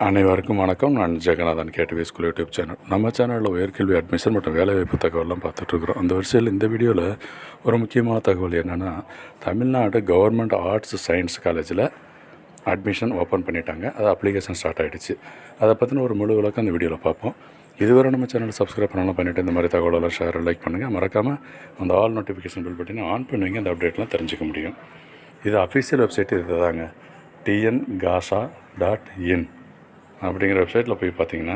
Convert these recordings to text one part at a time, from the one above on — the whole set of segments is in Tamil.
அனைவருக்கும் வணக்கம். நான் Jeganathan KTV school YouTube channel. நம்ம சேனலில் உயர்கல்வி அட்மிஷன் மற்றும் வேலைவாய்ப்பு தகவலாம் பார்த்துட்ருக்குறோம். அந்த வரிசையில் இந்த வீடியோவில் ஒரு முக்கியமான தகவல் என்னென்னா, தமிழ்நாடு கவர்மெண்ட் ஆர்ட்ஸ் சயின்ஸ் காலேஜில் அட்மிஷன் ஓப்பன் பண்ணிட்டாங்க. அது அப்ளிகேஷன் ஸ்டார்ட் ஆகிடுச்சு. அதை பற்றின ஒரு முழு விளக்கம் அந்த வீடியோவில் பார்ப்போம். இதுவரை நம்ம சேனல் சப்ஸ்கிரைப் பண்ணலாம் பண்ணிவிட்டு இந்த மாதிரி தகவலெல்லாம் ஷேர் லைக் பண்ணுங்கள். மறக்காமல் அந்த ஆல் நோட்டிஃபிகேஷன் பில் பட்டினா ஆன் பண்ணுவீங்க. அந்த அப்டேட்லாம் தெரிஞ்சிக்க முடியும். இது அஃபிஷியல் வெப்சைட் இது தாங்க, tngasa.in அப்படிங்கிற வெப்சைட்டில் போய் பார்த்தீங்கன்னா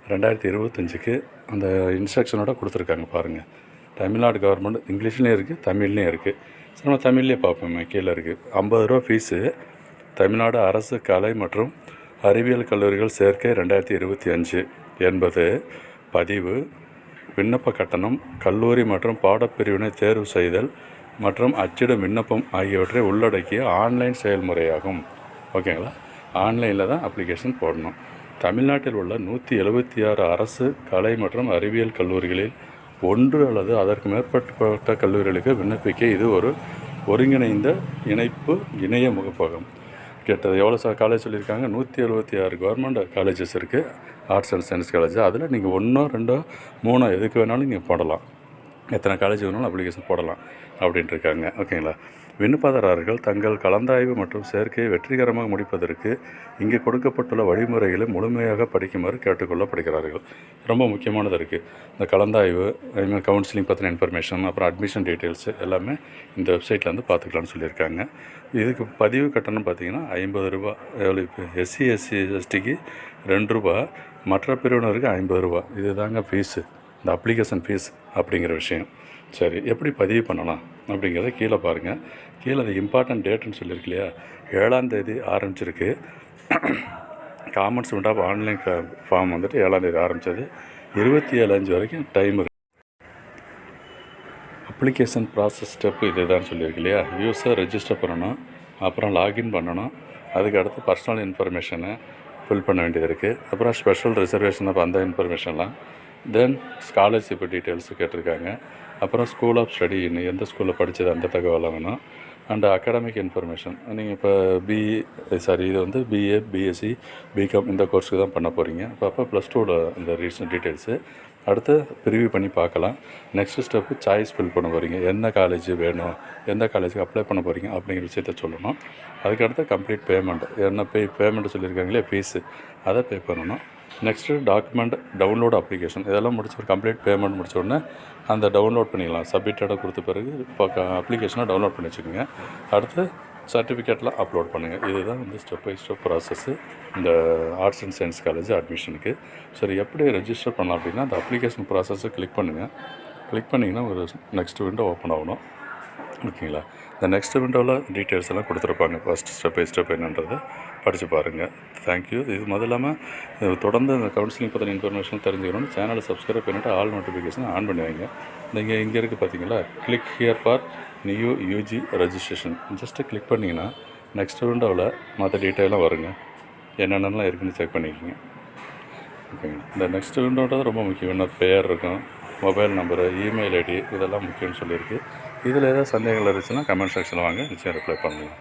2025க்கு அந்த இன்ஸ்ட்ரக்ஷனோட கொடுத்துருக்காங்க பாருங்கள். தமிழ்நாடு கவர்மெண்ட் இங்கிலீஷ்லேயும் இருக்குது, தமிழ்லேயும் இருக்குது. சரி, நம்ம தமிழ்லேயே பார்ப்போமே. கீழே இருக்குது 50 ரூபா ஃபீஸு. தமிழ்நாடு அரசு கலை மற்றும் அறிவியல் கல்லூரிகள் சேர்க்கை 2025 என்பது பதிவு, விண்ணப்ப கட்டணம், கல்லூரி மற்றும் பாடப்பிரிவினை தேர்வு செய்தல் மற்றும் அச்சிடும் விண்ணப்பம் ஆகியவற்றை உள்ளடக்கிய ஆன்லைன் செயல்முறையாகும். ஓகேங்களா? ஆன்லைனில் தான் அப்ளிகேஷன் போடணும். தமிழ்நாட்டில் உள்ள 176 அரசு கலை மற்றும் அறிவியல் கல்லூரிகளில் ஒன்று அல்லது அதற்கு மேற்பட்ட கல்லூரிகளுக்கு விண்ணப்பிக்க இது ஒரு ஒருங்கிணைந்த இணைய முகப்பகம். கேட்டது எவ்வளோ காலேஜ் சொல்லியிருக்காங்க? 176 கவர்மெண்ட் காலேஜஸ் இருக்குது, ஆர்ட்ஸ் அண்ட் சயின்ஸ் காலேஜ். அதில் நீங்கள் 1 2 3 எதுக்கு வேணாலும் நீங்கள் போடலாம், எத்தனை காலேஜ் வேணாலும் அப்ளிகேஷன் போடலாம் அப்படின்ட்டு இருக்காங்க. ஓகேங்களா? விண்ணப்பதாரர்கள் தங்கள் கலந்தாய்வு மற்றும் சேர்க்கையை வெற்றிகரமாக முடிப்பதற்கு இங்கே கொடுக்கப்பட்டுள்ள வழிமுறைகளை முழுமையாக படிக்குமாறு கேட்டுக்கொள்ளப்படுகிறார்கள். ரொம்ப முக்கியமானது இருக்குது. இந்த கலந்தாய்வு, கவுன்சிலிங் பற்றின இன்ஃபர்மேஷன், அப்புறம் அட்மிஷன் டீட்டெயில்ஸு எல்லாமே இந்த வெப்சைட்டில் வந்து பார்த்துக்கலான்னு சொல்லியிருக்காங்க. இதுக்கு பதிவு கட்டணம் பார்த்திங்கன்னா 50 ரூபா. எஸ்சி எஸ்டிக்கு 2 ரூபா, மற்ற பிரிவினருக்கு 50 ரூபா. இது தாங்க ஃபீஸு, இந்த அப்ளிகேஷன் ஃபீஸ் அப்படிங்கிற விஷயம். சரி, எப்படி பதிவு பண்ணலாம் அப்படிங்கிறத கீழே பாருங்கள். கீழே அந்த இம்பார்ட்டன்ட் டேட்டுன்னு சொல்லியிருக்கு இல்லையா, 7ஆம் தேதி ஆரம்பிச்சிருக்கு. காமன்ஸ் ஆஃப் ஆன்லைன் ஃபார்ம் வந்துட்டு 7ஆம் தேதி ஆரம்பித்தது, 27/5 வரைக்கும் டைம் இருக்குது. அப்ளிகேஷன் ப்ராசஸ் ஸ்டெப்பு இது தான் சொல்லியிருக்கு இல்லையா. யூஸர் ரெஜிஸ்டர் பண்ணணும், அப்புறம் லாகின் பண்ணணும், அதுக்கு அடுத்து பர்சனல் இன்ஃபர்மேஷனை ஃபில் பண்ண வேண்டியது இருக்குது. அப்புறம் ஸ்பெஷல் ரிசர்வேஷன் ஆஃப் அந்த இன்ஃபர்மேஷன்லாம், தென் ஸ்காலர்ஷிப் டீட்டெயில்ஸு கேட்டிருக்காங்க. அப்புறம் ஸ்கூல் ஆஃப் ஸ்டடி, இன்னும் எந்த ஸ்கூலில் படித்தது அந்த தகவலாம் வேணும். அண்ட் அகாடமிக் இன்ஃபர்மேஷன், நீங்கள் இப்போ இது வந்து பிஏ, பிஎஸ்சி, பிகாம் இந்த கோர்ஸுக்கு தான் பண்ண போகிறீங்க. அப்போ +2 இந்த ரீசன் டீட்டெயில்ஸு. அடுத்து ப்ரிவியூ பண்ணி பார்க்கலாம். நெக்ஸ்ட் ஸ்டெப்பு சாய்ஸ் ஃபில் பண்ண போகிறீங்க, என்ன காலேஜ் வேணும், எந்த காலேஜுக்கு அப்ளை பண்ண போகிறீங்க அப்படிங்கிற விஷயத்த சொல்லணும். அதுக்கடுத்து கம்ப்ளீட் பேமெண்ட், என்ன பேமெண்ட் சொல்லியிருக்காங்களே ஃபீஸு, அதை பே பண்ணணும். நெக்ஸ்ட்டு டாக்குமெண்ட் டவுன்லோட் அப்ளிகேஷன், இதெல்லாம் முடிச்சு ஒரு கம்ப்ளீட் பேமெண்ட் முடிச்ச உடனே அந்த டவுன்லோட் பண்ணிக்கலாம். சப்மிட்டடாக கொடுத்த பிறகு இப்போ அப்ளிகேஷனை டவுன்லோட் பண்ணி வச்சுக்கோங்க. அடுத்து சர்டிஃபிகேட்லாம் அப்லோட் பண்ணுங்கள். இதுதான் வந்து ஸ்டெப் பை ஸ்டெப் ப்ராசஸ்ஸு இந்த ஆர்ட்ஸ் அண்ட் சயின்ஸ் காலேஜ் அட்மிஷனுக்கு. சரி, எப்படி ரெஜிஸ்டர் பண்ணலாம் அப்படின்னா, அந்த அப்ளிகேஷன் ப்ராசஸை கிளிக் பண்ணுங்கள். கிளிக் பண்ணிங்கன்னா ஒரு நெக்ஸ்ட் விண்டோ ஓப்பன் ஆகணும். ஓகேங்களா? இந்த நெக்ஸ்ட் விண்டோவில் டீட்டெயில்ஸ் எல்லாம் கொடுத்துருப்பாங்க. ஃபஸ்ட் ஸ்டெப் பை ஸ்டெப் என்னன்றதை படித்து பாருங்கள். தேங்க்யூ. இது முதல் இல்லாமல் தொடர்ந்து இந்த கவுன்சிலிங் பற்றின இன்ஃபர்மேஷன் தெரிஞ்சுக்கணும்னு சேனலை சப்ஸ்கிரைப் பண்ணிவிட்டு ஆல் நோட்டிஃபிகேஷன் ஆன் பண்ணி வைங்க. நீங்கள் இங்கே இருக்குது பார்த்தீங்களா, click here for new UG registration. Just click பண்ணிங்கன்னா நெக்ஸ்ட் விண்டோவில் மற்ற டீட்டெயிலாக வருங்க. என்னென்னலாம் இருக்குதுன்னு செக் பண்ணிக்கோங்க. ஓகேங்களா? இந்த நெக்ஸ்ட் விண்டோன்றது ரொம்ப முக்கியம். என்ன பேர் இருக்கும், மொபைல் நம்பரு, இமெயில் ஐடி, இதெல்லாம் முக்கியம்னு சொல்லியிருக்கு. இதில் ஏதாவது சந்தேகங்கள் இருந்துச்சுன்னா கமெண்ட் செக்ஷனில் வாங்க, நிச்சயம் ரிப்ளை பண்ணுங்கள்.